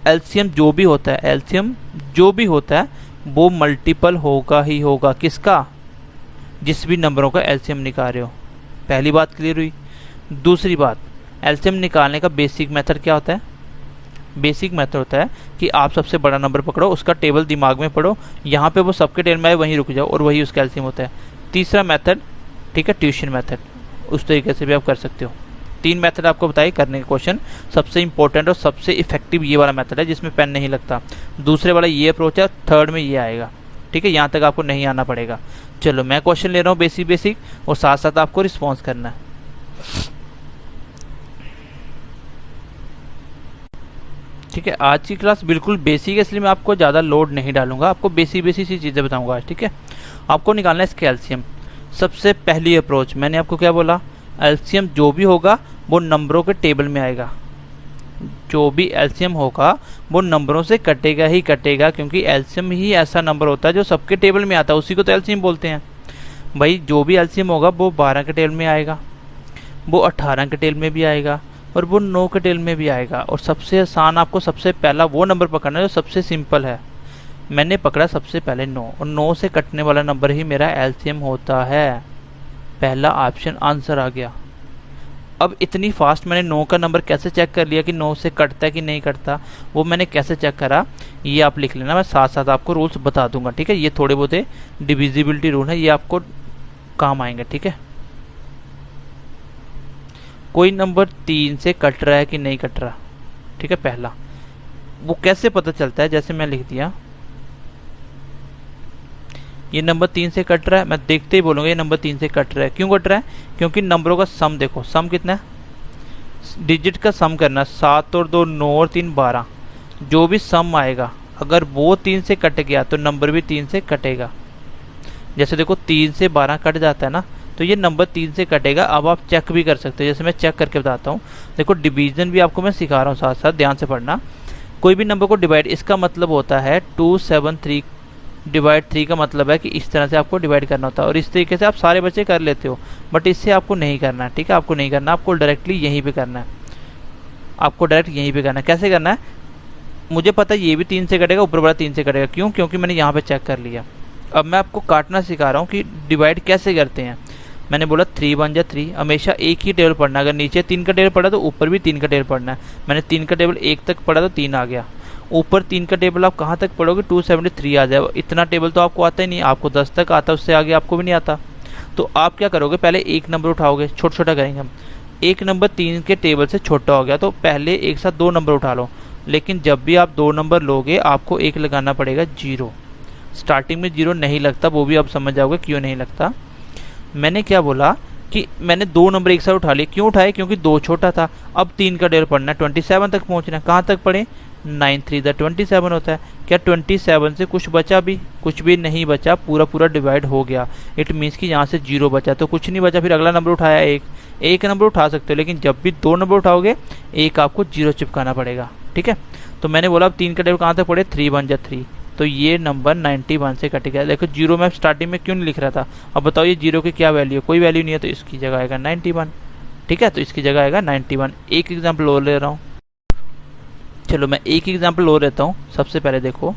एलसीएम जो भी होता है वो मल्टीपल होगा ही होगा। किसका? जिस भी नंबरों का एलसीएम निकाल रहे हो। पहली बात क्लियर हुई। दूसरी बात, एलसीएम निकालने का बेसिक मेथड क्या होता है? बेसिक मेथड होता है कि आप सबसे बड़ा नंबर पकड़ो, उसका टेबल दिमाग में पढ़ो, यहाँ पे वो सबके टेबल में आए वहीं रुक जाओ, और वही उसका एलसीएम होता है। तीसरा मेथड, ठीक है, ट्यूशन मेथड, उस तरीके से भी आप कर सकते हो। 3 मेथड आपको बताइए करने के क्वेश्चन। सबसे इंपॉर्टेंट और सबसे इफेक्टिव ये वाला मेथड है जिसमें पेन नहीं लगता। दूसरे वाला ये अप्रोच है, थर्ड में ये आएगा। ठीक है, यहाँ तक आपको नहीं आना पड़ेगा। चलो मैं क्वेश्चन ले रहा हूँ बेसिक, और साथ साथ आपको रिस्पॉन्स करना है। ठीक है, आज की क्लास बिल्कुल बेसिक है, इसलिए मैं आपको ज़्यादा लोड नहीं डालूंगा, आपको बेसिक सी चीज़ें बताऊंगा आज। ठीक है, आपको निकालना है इसके एलसीएम। सबसे पहली अप्रोच मैंने आपको क्या बोला? एलसीएम जो भी होगा वो नंबरों के टेबल में आएगा। जो भी एलसीएम होगा वो नंबरों से कटेगा ही कटेगा, क्योंकि एलसीएम ही ऐसा नंबर होता है जो सबके टेबल में आता है, उसी को तो एलसीएम बोलते हैं। भाई जो भी एलसीएम होगा वो 12 के टेबल में आएगा, वो 18 के टेबल में भी आएगा, और वो 9 के टेबल में भी आएगा। और सबसे आसान आपको सबसे पहला वो नंबर पकड़ना है जो सबसे सिंपल है। मैंने पकड़ा सबसे पहले 9, और 9 से कटने वाला नंबर ही मेरा एलसीएम होता है। पहला ऑप्शन आंसर आ गया। अब इतनी फास्ट मैंने 9 का नंबर कैसे चेक कर लिया कि 9 से कटता है कि नहीं कटता, वो मैंने कैसे चेक करा ये आप लिख लेना, मैं साथ साथ आपको रूल्स बता दूंगा। ठीक है, ये थोड़े बहुत डिविजिबिलिटी रूल है, ये आपको काम आएंगे। ठीक है, कोई नंबर 3 से कट रहा है कि नहीं कट रहा। ठीक है, पहला वो कैसे पता चलता है? जैसे मैं लिख दिया ये नंबर 3 से कट रहा है, मैं देखते ही बोलूँगा ये नंबर 3 से कट रहा है। क्यों कट रहा है? क्योंकि नंबरों का सम देखो, सम कितना है? डिजिट का सम करना, 7 और 2 9 और 3 12, जो भी सम आएगा अगर वो 3 से कट गया तो नंबर भी 3 से कटेगा। जैसे देखो 3 से 12 कट जाता है ना, तो ये नंबर 3 से कटेगा। अब आप चेक भी कर सकते हो, जैसे मैं चेक करके बताता हूँ। देखो डिवीजन भी आपको मैं सिखा रहा हूँ साथ साथ, ध्यान से पढ़ना। कोई भी नंबर को डिवाइड, इसका मतलब होता है 273 डिवाइड 3 का मतलब है कि इस तरह से आपको डिवाइड करना होता है। और इस तरीके से आप सारे बच्चे कर लेते हो, बट इससे आपको नहीं करना है, ठीक है। आपको नहीं करना, आपको डायरेक्टली यहीं पे करना है, आपको डायरेक्ट यहीं पे करना है। कैसे करना है, मुझे पता है ये भी 3 से कटेगा, ऊपर वाला 3 से कटेगा। क्यों? क्योंकि मैंने यहाँ पे चेक कर लिया। अब मैं आपको काटना सिखा रहा हूँ कि डिवाइड कैसे करते हैं। मैंने बोला 3 1 जा 3, हमेशा एक ही टेबल पढ़ना। अगर नीचे 3 का टेबल पढ़ा तो ऊपर भी 3 का टेबल पढ़ना है। मैंने 3 का टेबल 1 तक पढ़ा तो 3 आ गया। ऊपर 3 का टेबल आप कहाँ तक पढ़ोगे, 273 आ जाएगा। इतना टेबल तो आपको आता ही नहीं, आपको 10 तक आता, उससे आगे आपको भी नहीं आता। तो आप क्या करोगे, पहले एक नंबर उठाओगे, छोटा छोटा करेंगे हम। एक नंबर 3 के टेबल से छोटा हो गया तो पहले एक साथ 2 नंबर उठा लो। लेकिन जब भी आप 2 नंबर लोगे आपको एक लगाना पड़ेगा 0। स्टार्टिंग में 0 नहीं लगता, वो भी आप समझ जाओगे क्यों नहीं लगता। मैंने क्या बोला कि मैंने 2 नंबर एक साथ उठा लिए। क्यों उठाए? क्योंकि 2 छोटा था। अब 3 का टेबल पढ़ना है, 27 तक पहुंचना है। कहाँ तक पढ़े? 9 3 27 होता है। क्या 27 से कुछ बचा भी? कुछ भी नहीं बचा, पूरा पूरा डिवाइड हो गया। इट मीन्स कि यहाँ से 0 बचा तो कुछ नहीं बचा। फिर अगला नंबर उठाया, एक नंबर उठा सकते हो, लेकिन जब भी 2 नंबर उठाओगे एक आपको 0 चिपकाना पड़ेगा, ठीक है। तो मैंने बोला अब 3 का टेबल कहाँ तक पढ़े, 3 1 जा 3, तो ये नंबर 91 से कट गया। देखो 0 मैं स्टार्टिंग में क्यों नहीं लिख रहा था। अब बताओ ये 0 की क्या वैल्यू है, कोई वैल्यू नहीं है, तो इसकी जगह आएगा 91, ठीक है। तो इसकी जगह आएगा 91। एक एग्जाम्पल और ले रहा हूँ, चलो मैं एक एग्जाम्पल और लेता हूँ। सबसे पहले देखो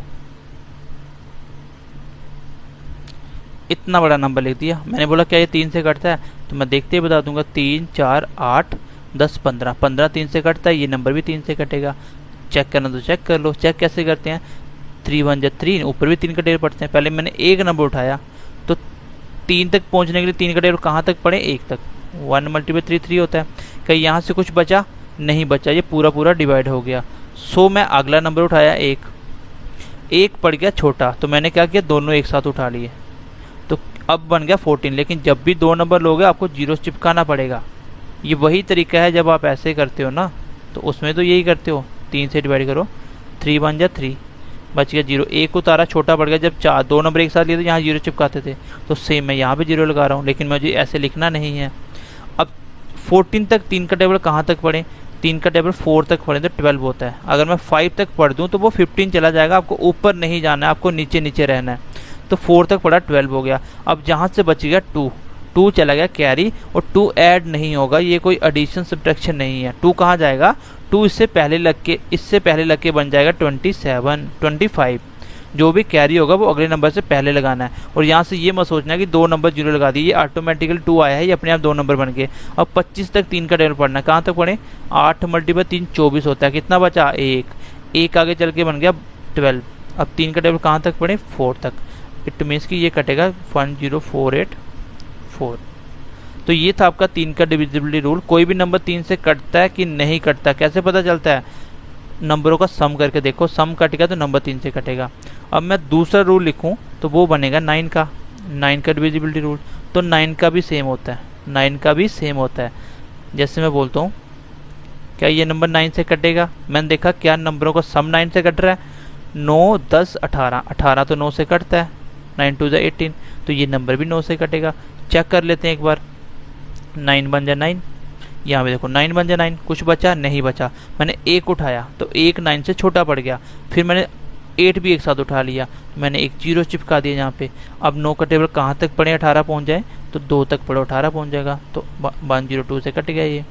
इतना बड़ा नंबर लिख दिया। मैंने बोला क्या ये 3 से कटता है, तो मैं देखते ही बता दूंगा 3 4 8 10 15, 15 3 से कटता है, ये नंबर भी 3 से कटेगा। चेक करना तो चेक कर लो। चेक कैसे करते हैं, 3 1 जा 3, ऊपर भी 3 का टेबल पढ़ते हैं। पहले मैंने एक नंबर उठाया तो 3 तक पहुंचने के लिए 3 का टेबल कहाँ तक पढ़े, 1 तक। 1 × 3 3 होता है। कहीं यहाँ से कुछ बचा? नहीं बचा, ये पूरा पूरा डिवाइड हो गया। सो मैं अगला नंबर उठाया, एक पड़ गया छोटा, तो मैंने क्या किया, दोनों एक साथ उठा लिए, तो अब बन गया 14। लेकिन जब भी 2 नंबर लोगे आपको 0 चिपकाना पड़ेगा। ये वही तरीका है जब आप ऐसे करते हो ना, तो उसमें तो यही करते हो, 3 से डिवाइड करो, 3 1 जा 3, बच गया 0। एक उतारा, छोटा पड़ गया। जब 2 नंबर एक साथ लिए तो यहाँ 0 चिपकाते थे, तो सेम मैं यहाँ पे 0 लगा रहा हूँ, लेकिन मुझे ऐसे लिखना नहीं है। अब 14 तक 3 का टेबल कहाँ तक पढ़े, 3 का टेबल 4 तक पढ़े तो 12 होता है। अगर मैं 5 तक पढ़ दूँ तो वो 15 चला जाएगा। आपको ऊपर नहीं जाना है, आपको नीचे नीचे रहना है। तो 4 तक पढ़ा, 12 हो गया। अब जहाँ से बच गया 2 चला गया कैरी, और 2 ऐड नहीं होगा, ये कोई एडिशन सब्ट्रैक्शन नहीं है। 2 कहाँ जाएगा, 2 इससे पहले लग के बन जाएगा 27 25। जो भी कैरी होगा वो अगले नंबर से पहले लगाना है। और यहाँ से ये मत सोचना है कि 2 नंबर 0 लगा दिए, ये ऑटोमेटिकली 2 आया है, ये अपने आप 2 नंबर बन गए। अब 25 तक 3 का टेबल पढ़ना है। कहाँ तक पढ़े, 8 × 3 24 होता है। कितना बचा, 1 आगे चल के बन गया 12। अब 3 का टेबल कहाँ तक पढ़े, 4 तक। इट मीन्स कि ये कटेगा 10484। तो ये था आपका 3 का डिविजिबिलिटी रूल। कोई भी नंबर 3 से कटता है कि नहीं कटता, कैसे पता चलता है, नंबरों का सम करके देखो। सम कटेगा तो नंबर 3 से कटेगा। अब मैं दूसरा रूल लिखूं तो वो बनेगा 9 का डिविजिबिलिटी रूल। तो 9 का भी सेम होता है, 9 का भी सेम होता है। जैसे मैं बोलता हूँ क्या ये नंबर 9 से कटेगा, मैंने देखा क्या नंबरों का सम 9 से कट रहा है। 9 10 18, 18 तो 9 से कटता है, 9 2 18, तो ये नंबर भी 9 से कटेगा। चेक कर लेते हैं एक बार, 9 1 जा 9, यहाँ पे देखो 9 1 जा 9, कुछ बचा नहीं बचा। मैंने 1 उठाया तो 1 9 से छोटा पड़ गया। फिर मैंने 8 भी एक साथ उठा लिया, मैंने एक 0 चिपका दिया यहाँ पे। अब 9 का टेबल कहाँ तक पड़े, 18 पहुँच जाए, तो 2 तक पड़ो 18 पहुँच जाएगा। तो 102 से कट गया ये।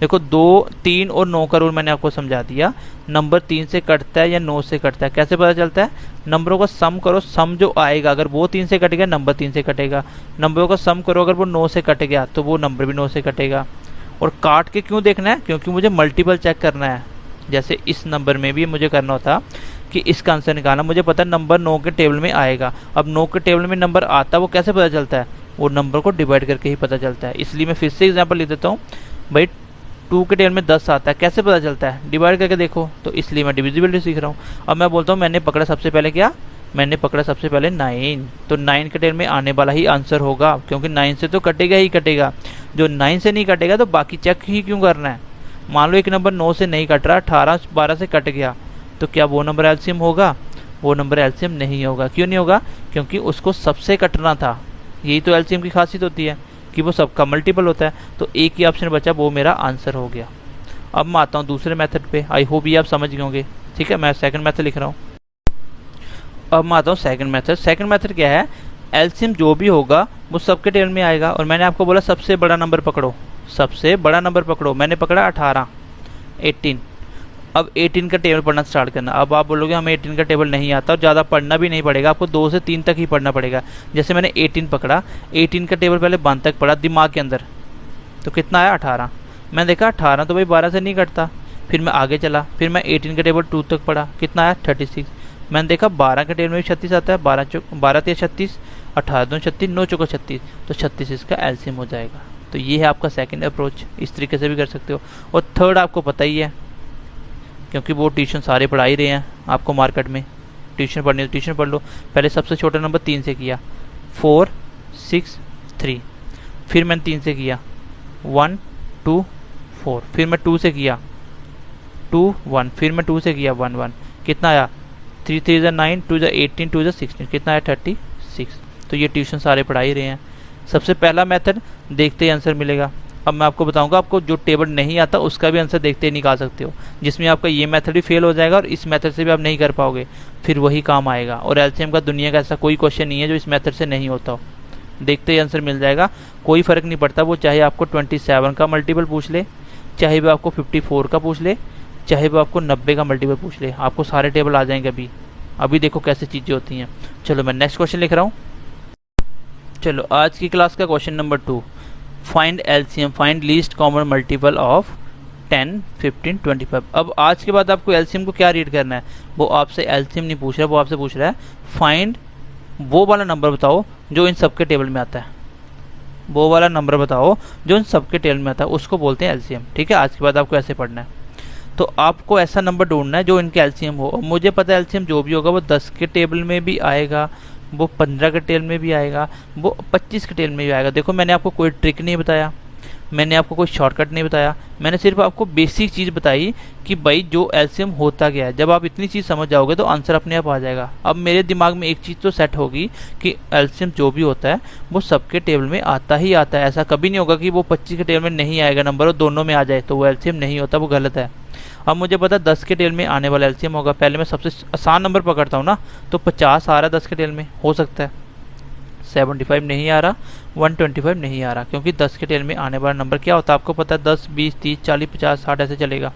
देखो 2 3 और 9 का रूल मैंने आपको समझा दिया। नंबर 3 से कटता है या 9 से कटता है कैसे पता चलता है, नंबरों का सम करो, सम जो आएगा अगर वो 3 से कट गया नंबर 3 से कटेगा। नंबरों का सम करो, अगर वो 9 से कट गया तो वो नंबर भी 9 से कटेगा। और काट के क्यों देखना है, क्योंकि मुझे मल्टीपल चेक करना है। जैसे इस नंबर में भी मुझे करना होता कि इसका आंसर निकालना, मुझे पता है नंबर 9 के टेबल में आएगा। अब 9 के टेबल में नंबर आता है वो कैसे पता चलता है, वो नंबर को डिवाइड करके ही पता चलता है। इसलिए मैं फिर से एग्जाम्पल लिख देता हूँ। भाई 2 के टेबल में 10 आता है, कैसे पता चलता है, डिवाइड करके देखो। तो इसलिए मैं डिविजिबिलिटी सीख रहा हूँ। अब मैं बोलता हूँ मैंने पकड़ा सबसे पहले क्या, मैंने पकड़ा सबसे पहले 9, तो 9 के टेबल में आने वाला ही आंसर होगा, क्योंकि 9 से तो कटेगा ही कटेगा। जो 9 से नहीं कटेगा तो बाकी चेक ही क्यों करना है। मान लो एक नंबर 9 से नहीं कट रहा, 18 12 से कट गया, तो क्या वो नंबर एलसीएम होगा? वो नंबर एलसीएम नहीं होगा। क्यों नहीं होगा? क्योंकि उसको सबसे कटना था। यही तो एलसीएम की खासियत होती है कि वो सबका मल्टीपल होता है। तो एक ही ऑप्शन बचा, वो मेरा आंसर हो गया। अब मैं आता हूँ दूसरे मेथड पे। आई होप ये आप समझ गए होंगे। ठीक है, मैं सेकंड मेथड लिख रहा हूँ। अब मैं आता हूँ सेकंड मेथड। सेकंड मेथड क्या है? एलसीएम जो भी होगा वो सबके टेबल में आएगा। और मैंने आपको बोला सबसे बड़ा नंबर पकड़ो, सबसे बड़ा नंबर पकड़ो। मैंने पकड़ा 18, 18। अब 18 का टेबल पढ़ना स्टार्ट करना। अब आप बोलोगे हमें 18 का टेबल नहीं आता और ज़्यादा पढ़ना भी नहीं पड़ेगा, आपको 2 से 3 तक ही पढ़ना पड़ेगा। जैसे मैंने 18 पकड़ा, 18 का टेबल पहले 1 तक पढ़ा दिमाग के अंदर, तो कितना आया? 18। मैं देखा 18 तो भाई 12 से नहीं कटता। फिर मैं आगे चला, फिर मैं 18 का टेबल 2 तक पढ़ा, कितना आया? 36। मैंने देखा 12 के टेबल में भी 36 आता है, 12 3 36, 18 2 36, 9 चौका 36, तो 36 इसका एलसीएम हो जाएगा। तो ये है आपका सेकंड अप्रोच। इस तरीके से भी कर सकते हो। और थर्ड आपको पता ही है, क्योंकि वो ट्यूशन सारे पढ़ा ही रहे हैं आपको मार्केट में। ट्यूशन पढ़नी तो ट्यूशन पढ़ लो। पहले सबसे छोटा नंबर 3 से किया, 4 6 3। फिर मैंने 3 से किया 1 2 4। फिर मैं 2 से किया 2 1। फिर मैं 2 से किया 1 1। कितना आया? 3 3 9, 2 18, 2 16, कितना आया? 36। तो ये ट्यूशन सारे पढ़ा ही रहे हैं। सबसे पहला मेथड देखते ही आंसर मिलेगा। अब मैं आपको बताऊंगा, आपको जो टेबल नहीं आता उसका भी आंसर देखते ही निकाल सकते हो, जिसमें आपका ये मेथड भी फेल हो जाएगा और इस मेथड से भी आप नहीं कर पाओगे, फिर वही काम आएगा। और एलसीएम का दुनिया का ऐसा कोई क्वेश्चन नहीं है जो इस मेथड से नहीं होता हो। देखते ही आंसर मिल जाएगा, कोई फ़र्क नहीं पड़ता। वो चाहे आपको 27 का मल्टीपल पूछ ले, चाहे वो आपको 54 का पूछ ले, चाहे वो आपको 90 का मल्टीपल पूछ ले, आपको सारे टेबल आ जाएंगे। अभी देखो कैसे चीज़ें होती हैं। चलो मैं नेक्स्ट क्वेश्चन लिख रहा हूँ। चलो आज की क्लास का question number 2, find LCM, find least common multiple of 10 15 25। अब आज के बाद आपको एलसीएम को क्या रीड करना है? वो आपसे एलसीएम नहीं पूछ रहा है, वो आपसे पूछ रहा है फाइंड वो वाला नंबर बताओ जो इन सबके टेबल में आता है। वो वाला नंबर बताओ जो इन सबके टेबल में आता है, उसको बोलते हैं एलसीएम। ठीक है, आज के बाद आपको ऐसे पढ़ना है। तो आपको ऐसा नंबर ढूंढना है जो इनके एलसीएम हो। मुझे पता है एलसीएम जो भी होगा वो 10 के टेबल में भी आएगा, वो 15 के टेबल में भी आएगा, वो 25 के टेबल में भी आएगा। देखो मैंने आपको कोई ट्रिक नहीं बताया, मैंने आपको कोई शॉर्टकट नहीं बताया, मैंने सिर्फ आपको बेसिक चीज़ बताई कि भाई जो एलसीएम होता क्या है। जब आप इतनी चीज़ समझ जाओगे तो आंसर अपने आप आ जाएगा। अब मेरे दिमाग में एक चीज़ तो सेट होगी कि एलसीएम जो भी होता है वो सबके टेबल में आता ही आता है। ऐसा कभी नहीं होगा कि वो 25 के टेबल में नहीं आएगा नंबर और दोनों में आ जाए, तो वो एलसीएम नहीं होता, वो गलत है। अब मुझे पता है 10 के टेबल में आने वाला एलसीएम होगा। पहले मैं सबसे आसान नंबर पकड़ता हूँ ना, तो 50 आ रहा है 10 के टेबल में, हो सकता है 75 नहीं आ रहा, 125 नहीं आ रहा, क्योंकि 10 के टेबल में आने वाला नंबर क्या होता है आपको पता है, 10 20 30 40 50 60 ऐसे चलेगा।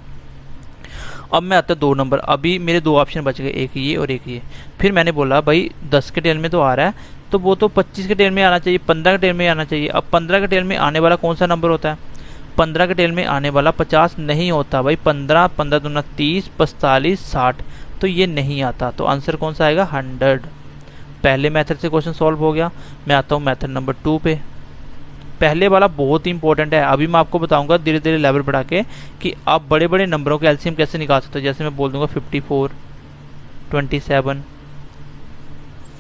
अब मैं आता 2 नंबर। अभी मेरे 2 ऑप्शन बच गए, एक ये और एक ये। फिर मैंने बोला भाई 10 के टेबल में तो आ रहा है, तो वो तो 25 के टेबल में आना चाहिए, 15 के टेबल में आना चाहिए। अब 15 के टेबल में आने वाला कौन सा नंबर होता है? 15 के टेबल में आने वाला 50 नहीं होता भाई। 15 15 दूना 30 45 60, तो ये नहीं आता। तो आंसर कौन सा आएगा? 100। पहले मेथड से क्वेश्चन सॉल्व हो गया। मैं आता हूँ मेथड नंबर 2 पे। पहले वाला बहुत ही इंपॉर्टेंट है। अभी मैं आपको बताऊंगा धीरे धीरे लेवल बढ़ा के कि आप बड़े बड़े नंबरों के एलसीएम कैसे निकाल सकते हो। जैसे मैं बोल दूंगा 54 27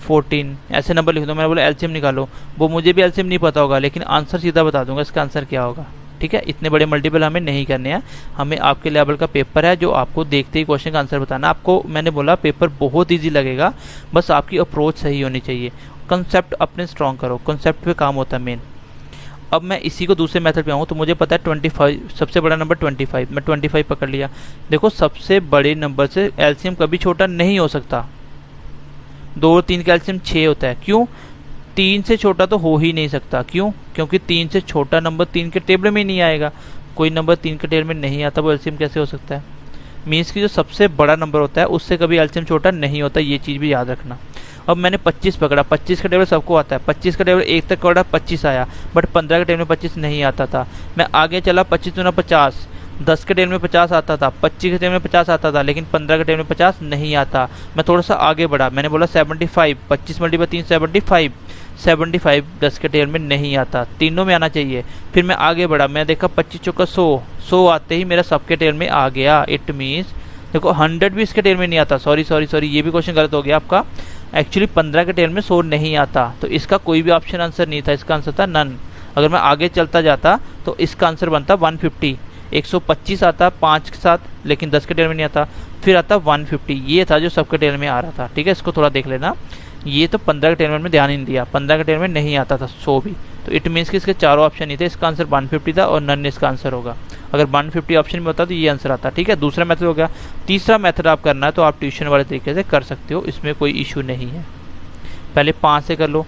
14 ऐसे नंबर लिख दो, मैंने बोला एलसीएम निकालो, वो मुझे भी एलसीएम नहीं पता होगा, लेकिन आंसर सीधा बता दूंगा इसका आंसर क्या होगा। ठीक है, इतने बड़े मल्टीपल हमें नहीं करने हैं, हमें आपके लेवल का पेपर है जो आपको देखते ही क्वेश्चन का आंसर बताना। आपको मैंने बोला पेपर बहुत ईजी लगेगा, बस आपकी अप्रोच सही होनी चाहिए। कंसेप्ट अपने स्ट्रॉन्ग करो, कंसेप्ट पे काम होता है मेन। अब मैं इसी को दूसरे मेथड पे आऊँ तो मुझे पता है 25, सबसे बड़ा नंबर 25, मैं 25 पकड़ लिया। देखो सबसे बड़े नंबर से एलसीएम कभी छोटा नहीं हो सकता। 2 और 3 का एलसीएम 6 होता है। क्यों? 3 से छोटा तो हो ही नहीं सकता। क्यों? क्योंकि 3 से छोटा नंबर 3 के टेबल में नहीं आएगा। कोई नंबर 3 के टेबल में नहीं आता, वो एलसीएम कैसे हो सकता है? मीन्स की जो सबसे बड़ा नंबर होता है उससे कभी एलसीएम छोटा नहीं होता, ये चीज़ भी याद रखना। अब मैंने 25 पकड़ा, 25 का टेबल सबको आता है, 25 का टेबल 1 तक पकड़ा 25 आया, बट 15 के टेबल में 25 नहीं आता था। मैं आगे चला 25 दूना 50, 10 के टेबल में 50 आता था, 25 के टेबल में 50 आता था, लेकिन 15 के टेबल में 50 नहीं आता। मैं थोड़ा सा आगे बढ़ा, मैंने बोला 75, 25 मल्टीपल 3 75, 75 10 के टेबल में नहीं आता, तीनों में आना चाहिए। फिर मैं आगे बढ़ा, मैं देखा 25 चौका 100, 100 आते ही मेरा सबके टेबल में आ गया। इट मीन्स देखो 100 भी इसके टेबल में नहीं आता। सॉरी ये भी क्वेश्चन गलत हो गया आपका। एक्चुअली 15 के टेबल में 100 नहीं आता, तो इसका कोई भी ऑप्शन आंसर नहीं था, इसका आंसर था नन। अगर मैं आगे चलता जाता तो इसका आंसर बनता 150। 125 आता 5 के साथ, लेकिन 10 के टेबल में नहीं आता। फिर आता 150, ये था जो सबके टेबल में आ रहा था। ठीक है, इसको थोड़ा देख लेना। ये तो 15 के टेबल में ध्यान ही नहीं दिया, 15 के टेबल में नहीं आता था 100 भी। तो इट मीन्स कि इसके चारों ऑप्शन नहीं थे, इसका आंसर 150 था और नन इसका आंसर होगा। अगर 150 ऑप्शन में होता तो ये आंसर आता। ठीक है, दूसरा मेथड हो गया। तीसरा मेथड आप करना है तो आप ट्यूशन वाले तरीके से कर सकते हो, इसमें कोई इशू नहीं है। पहले 5 से कर लो,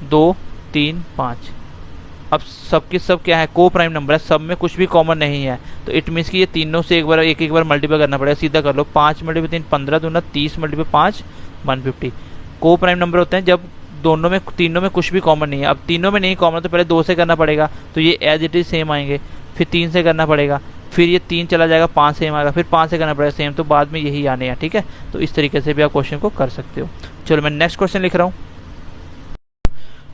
2 3 5। अब सबके सब क्या है, को प्राइम नंबर है, सब में कुछ भी कॉमन नहीं है। तो इट मीन्स कि ये तीनों से एक बार मल्टीप्लाई करना पड़ेगा। सीधा कर लो, 5 × 3 15 दूना 30 × 5 150। को प्राइम नंबर होते हैं जब तीनों में कुछ भी कॉमन नहीं है। अब तीनों में नहीं कॉमन तो पहले 2 से करना पड़ेगा, तो ये एज इट इज सेम आएंगे। फिर 3 से करना पड़ेगा, फिर ये 3 चला जाएगा, 5 सेम आएगा, फिर 5 से करना पड़ेगा सेम, तो बाद में यही आने हैं। ठीक है, तो इस तरीके से भी आप क्वेश्चन को कर सकते हो। चलो मैं नेक्स्ट क्वेश्चन लिख रहा हूँ।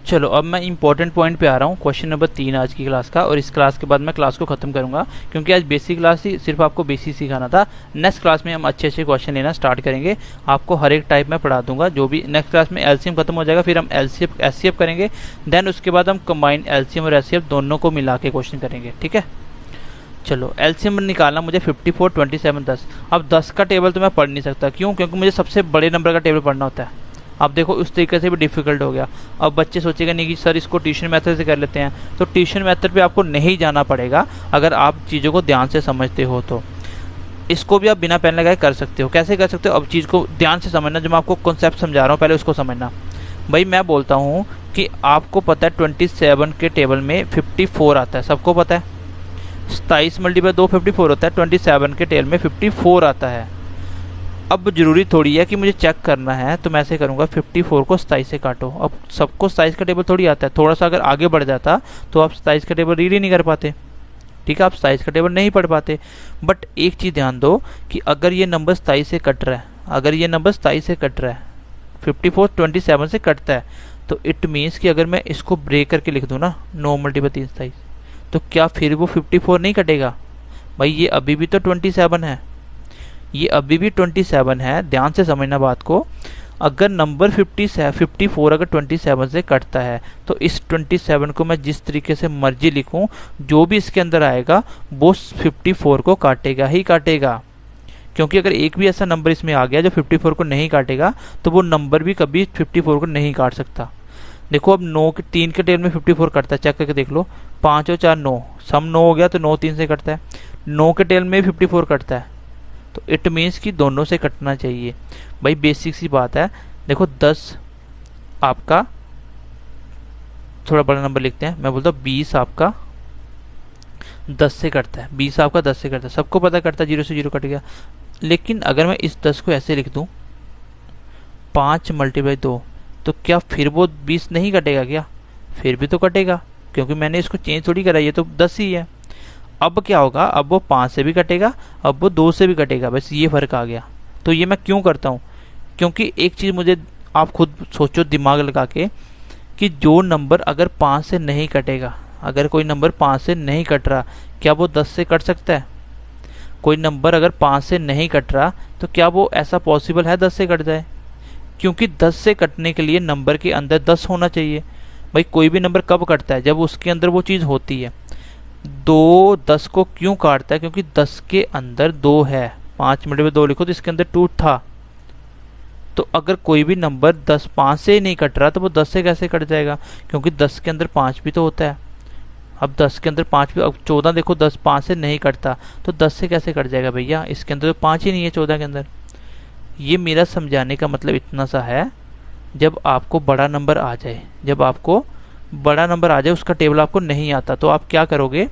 चलो अब मैं इंपॉर्टेंट पॉइंट पे आ रहा हूँ, क्वेश्चन नंबर 3 आज की क्लास का। और इस क्लास के बाद मैं क्लास को खत्म करूंगा, क्योंकि आज बेसिक क्लास थी, सिर्फ आपको बेसिक सिखाना था। नेक्स्ट क्लास में हम अच्छे क्वेश्चन लेना स्टार्ट करेंगे, आपको हर एक टाइप में पढ़ा दूंगा। जो भी नेक्स्ट क्लास में एलसीएम खत्म हो जाएगा, फिर हम एलसीएफ एचसीएफ करेंगे। देन उसके बाद हम कंबाइंड एलसीएम और एचसीएफ दोनों को मिला के क्वेश्चन करेंगे। ठीक है, चलो एलसीएम निकालना मुझे 54 27 10। अब 10 का टेबल तो मैं पढ़ नहीं सकता, क्यों? क्योंकि मुझे सबसे बड़े नंबर का टेबल पढ़ना होता है। अब देखो उस तरीके से भी डिफिकल्ट हो गया। अब बच्चे सोचेगा नहीं कि सर इसको ट्यूशन मेथड से कर लेते हैं, तो ट्यूशन मेथड पे आपको नहीं जाना पड़ेगा अगर आप चीज़ों को ध्यान से समझते हो। तो इसको भी आप बिना पेन लगाए कर सकते हो। कैसे कर सकते हो? अब चीज़ को ध्यान से समझना, जो मैं आपको कॉन्सेप्ट समझा रहा हूँ पहले उसको समझना। भाई मैं बोलता हूँ कि आपको पता है 27 के टेबल में 54 आता है, सबको पता है। 27 × 2 54 होता है, 27 के टेबल में 54 आता है। अब जरूरी थोड़ी है कि मुझे चेक करना है, तो मैं ऐसे करूँगा 54 को 27 से काटो। अब सबको 27 का टेबल थोड़ी आता है, थोड़ा सा अगर आगे बढ़ जाता तो आप 27 का टेबल रीड ही नहीं कर पाते। ठीक है, आप 27 का टेबल नहीं पढ़ पाते। बट एक चीज़ ध्यान दो कि अगर ये नंबर 27 से कट रहा है, अगर ये नंबर 27 से कट रहा है, 54 27 से कटता है, तो इट मीन्स कि अगर मैं इसको ब्रेक करके लिख दूँ ना, 9 × 3 27, तो क्या फिर वो 54 नहीं कटेगा? भाई ये अभी भी तो 27 है, ये अभी भी 27 है। ध्यान से समझना बात को। अगर नंबर 54 अगर 27 से कटता है, तो इस 27 को मैं जिस तरीके से मर्जी लिखूं, जो भी इसके अंदर आएगा वो 54 को काटेगा ही काटेगा। क्योंकि अगर एक भी ऐसा नंबर इसमें आ गया जो 54 को नहीं काटेगा, तो वो नंबर भी कभी 54 को नहीं काट सकता। देखो अब 9 के 3 के टेबल में 54 कटता है, चेक करके देख लो। 5 और 4 9, सम 9 हो गया, तो 9 3 से कटता है। 9 के टेबल में 54 कटता है, तो इट मीन्स कि दोनों से कटना चाहिए। भाई बेसिक सी बात है। देखो 10 आपका, थोड़ा बड़ा नंबर लिखते हैं, मैं बोलता हूँ 20 आपका 10 से कटता है, 20 आपका 10 से कटता है, सबको पता कटता है, 0 से 0 कट गया। लेकिन अगर मैं इस 10 को ऐसे लिख दूं 5 × 2, तो क्या फिर वो 20 नहीं कटेगा क्या? फिर भी तो कटेगा, क्योंकि मैंने इसको चेंज थोड़ी करा, ये तो 10 ही है। अब क्या होगा, अब वो 5 से भी कटेगा, अब वो 2 से भी कटेगा, बस ये फर्क आ गया। तो ये मैं क्यों करता हूँ? क्योंकि एक चीज़ मुझे आप खुद सोचो दिमाग लगा के, कि जो नंबर अगर 5 से नहीं कटेगा, अगर कोई नंबर 5 से नहीं कट रहा, क्या वो 10 से कट सकता है? कोई नंबर अगर 5 से नहीं कट रहा, तो क्या वो ऐसा पॉसिबल है 10 से कट जाए? क्योंकि 10 से कटने के लिए नंबर के अंदर 10 होना चाहिए। भाई कोई भी नंबर कब कटता है? जब उसके अंदर वो चीज़ होती है। 2 10 को क्यों काटता है? क्योंकि 10 के अंदर 2 है। 5 × 2 लिखो तो इसके अंदर 2 था। तो अगर कोई भी नंबर 10 5 से ही नहीं कट रहा, तो वो 10 से कैसे कट जाएगा? क्योंकि 10 के अंदर 5 भी तो होता है। अब 10 के अंदर 5 भी, अब 14 देखो 10 5 से नहीं कटता, तो 10 से कैसे कट जाएगा भैया? इसके अंदर तो 5 ही नहीं है 14 के अंदर। ये मेरा समझाने का मतलब इतना सा है, जब आपको बड़ा नंबर आ जाए, जब आपको बड़ा नंबर आ जाए, उसका टेबल आपको नहीं आता, तो आप क्या करोगे?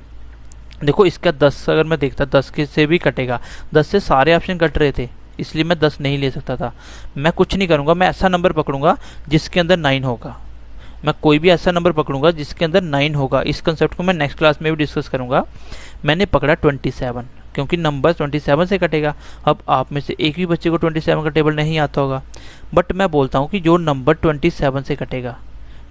देखो इसका 10 अगर मैं देखता 10 के से भी कटेगा, 10 से सारे ऑप्शन कट रहे थे, इसलिए मैं 10 नहीं ले सकता था। मैं कुछ नहीं करूँगा, मैं ऐसा नंबर पकड़ूंगा जिसके अंदर 9 होगा। मैं कोई भी ऐसा नंबर पकड़ूंगा जिसके अंदर 9 होगा। इस कंसेप्ट को मैं नेक्स्ट क्लास में भी डिस्कस करूंगा। मैंने पकड़ा 27, क्योंकि नंबर 27 से कटेगा। अब आप में से एक भी बच्चे को 27 का टेबल नहीं आता होगा, बट मैं बोलता हूँ कि जो नंबर 27 से कटेगा,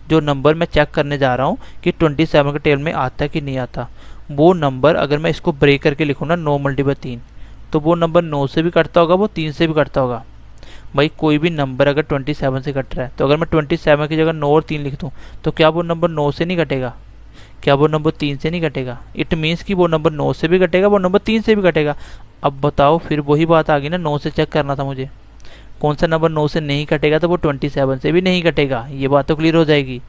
जो नंबर मैं चेक करने जा रहा हूँ कि 27 के टेबल में आता है कि नहीं आता, वो नंबर अगर मैं इसको ब्रेक करके लिखूँ ना 9 × 3, तो वो नंबर 9 से भी कटता होगा, वो 3 से भी कटता होगा। भाई कोई भी नंबर अगर 27 से कट रहा है, तो अगर मैं 27 की जगह 9 और 3 लिख दूँ, तो क्या वो नंबर 9 से नहीं कटेगा? क्या वो नंबर 3 से नहीं कटेगा? इट मीन्स कि वो नंबर 9 से भी कटेगा, वो नंबर 3 से भी कटेगा। अब बताओ, फिर वही बात आ गई ना, 9 से चेक करना था मुझे, कौन सा नंबर 9 से नहीं कटेगा, तो वो 27 से भी नहीं कटेगा। ये बात तो क्लियर हो जाएगी।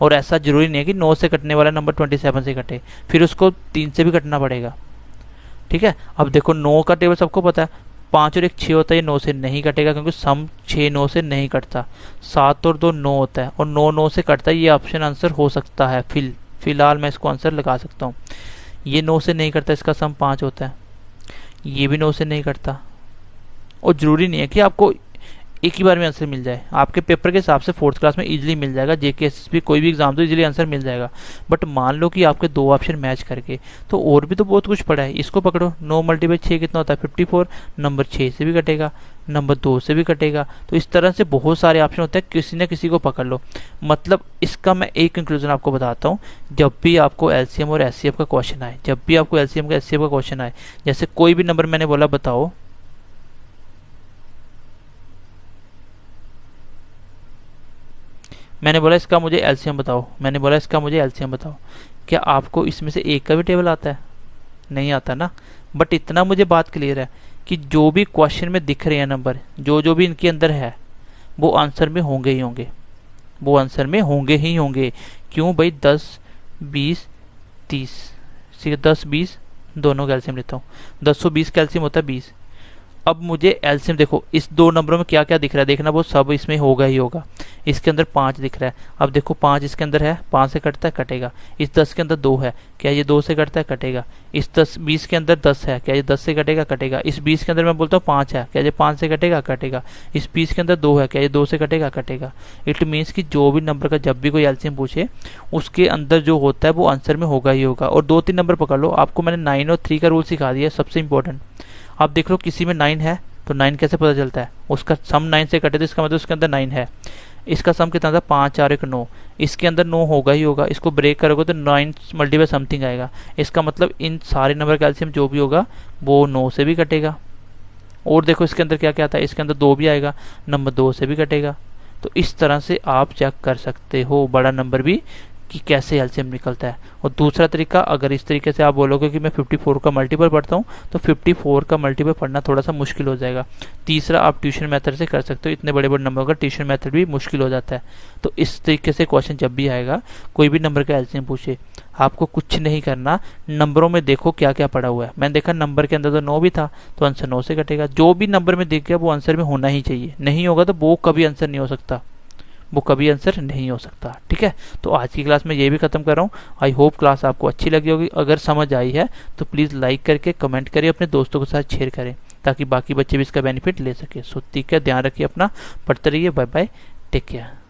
और ऐसा जरूरी नहीं है कि 9 से कटने वाला नंबर 27 से कटे, फिर उसको 3 से भी कटना पड़ेगा। ठीक है, अब देखो 9 का टेबल सबको पता है, 5 और 1 6 होता है, ये 9 से नहीं कटेगा क्योंकि सम 6 9 से नहीं कटता। 7 और 2 9 होता है और 9 9 से कटता है, ये ऑप्शन आंसर हो सकता है। फिलहाल मैं इसको आंसर लगा सकता हूँ। ये 9 से नहीं कटता, इसका सम 5 होता है। ये भी 9 से नहीं कटता। और जरूरी नहीं है कि आपको एक ही बार में आंसर मिल जाए, आपके पेपर के हिसाब से 4th क्लास में इजीली मिल जाएगा। जेके एसएसबी कोई भी एग्जाम तो इजीली आंसर मिल जाएगा। बट मान लो कि आपके 2 ऑप्शन मैच करके, तो और भी तो बहुत कुछ पड़ा है। इसको पकड़ो, 9 × 6 कितना होता है? 54। नंबर 6 से भी कटेगा, नंबर 2 से भी कटेगा। तो इस तरह से बहुत सारे ऑप्शन होते हैं, किसी न किसी को पकड़ लो। मतलब इसका मैं एक कंक्लूजन आपको बताता हूँ, जब भी आपको एलसीएम और एचसीएफ का क्वेश्चन आए, जब भी आपको एलसीएम का एचसीएफ का क्वेश्चन आए, जैसे कोई भी नंबर मैंने बोला बताओ, मैंने बोला इसका मुझे एलसीएम बताओ, मैंने बोला इसका मुझे एलसीएम बताओ, क्या आपको इसमें से एक का भी टेबल आता है? नहीं आता ना। बट इतना मुझे बात क्लियर है कि जो भी क्वेश्चन में दिख रहे हैं नंबर, जो जो भी इनके अंदर है, वो आंसर में होंगे ही होंगे, वो आंसर में होंगे ही होंगे। क्यों भाई? 10 20 30, 10 20 दोनों का एलसीएम लेता हूँ, 10 20 का एलसीएम होता है 20। अब मुझे एलसीएम देखो, इस 2 नंबरों में क्या क्या दिख रहा है, देखना वो सब इसमें होगा ही होगा। इसके अंदर 5 दिख रहा है, अब देखो 5 इसके अंदर है, 5 से कटता है, कटेगा। इस 10 के अंदर 2 है, क्या ये 2 से कटता है? कटेगा। इस 20 के अंदर 10 है, क्या ये 10 से कटेगा? कटेगा। इस 20 के अंदर मैं बोलता हूँ 5 है, क्या ये 5 से कटेगा? कटेगा। इस 20 के अंदर 2 है, क्या ये 2 से कटेगा? कटेगा। इट मीन्स कि जो भी नंबर का जब भी कोई एलसीएम पूछे, उसके अंदर जो होता है वो आंसर में होगा ही होगा। और 2-3 नंबर पकड़ लो, आपको मैंने 9 और 3 का रूल सिखा दिया, सबसे इंपॉर्टेंट। आप देख लो किसी में 9 है, तो 9 कैसे पता चलता है? उसका सम 9 से कटे तो इसका मतलब उसके अंदर 9 है। इसका सम कितना था? 5 4 1 9, इसके अंदर 9 होगा ही होगा। इसको ब्रेक करोगे तो 9 × समथिंग आएगा। इसका मतलब इन सारे नंबर का एलसीएम जो भी होगा वो 9 से भी कटेगा। और देखो इसके अंदर क्या क्या आता है, इसके अंदर 2 भी आएगा, नंबर 2 से भी कटेगा। तो इस तरह से आप चेक कर सकते हो बड़ा नंबर भी कि कैसे एलसीएम निकलता है। और दूसरा तरीका, अगर इस तरीके से आप बोलोगे कि मैं 54 का मल्टीपल पढ़ता हूँ, तो 54 का मल्टीपल पढ़ना थोड़ा सा मुश्किल हो जाएगा। तीसरा, आप ट्यूशन मेथड से कर सकते हो। इतने बड़े बड़े नंबर का ट्यूशन मेथड भी मुश्किल हो जाता है। तो इस तरीके से क्वेश्चन जब भी आएगा, कोई भी नंबर का एलसीएम पूछे, आपको कुछ नहीं करना, नंबरों में देखो क्या क्या पड़ा हुआ है। मैंने देखा नंबर के अंदर तो 9 भी था, तो आंसर 9 से कटेगा। जो भी नंबर में दिख गया वो आंसर में होना ही चाहिए, नहीं होगा तो वो कभी आंसर नहीं हो सकता, वो कभी आंसर नहीं हो सकता। ठीक है, तो आज की क्लास में ये भी खत्म कर रहा हूँ। आई होप क्लास आपको अच्छी लगी होगी। अगर समझ आई है तो प्लीज़ लाइक करके कमेंट करिए, अपने दोस्तों के साथ शेयर करें, ताकि बाकी बच्चे भी इसका बेनिफिट ले सके। सो ठीक है, ध्यान रखिए अपना, पढ़ते रहिए। Bye bye, take care.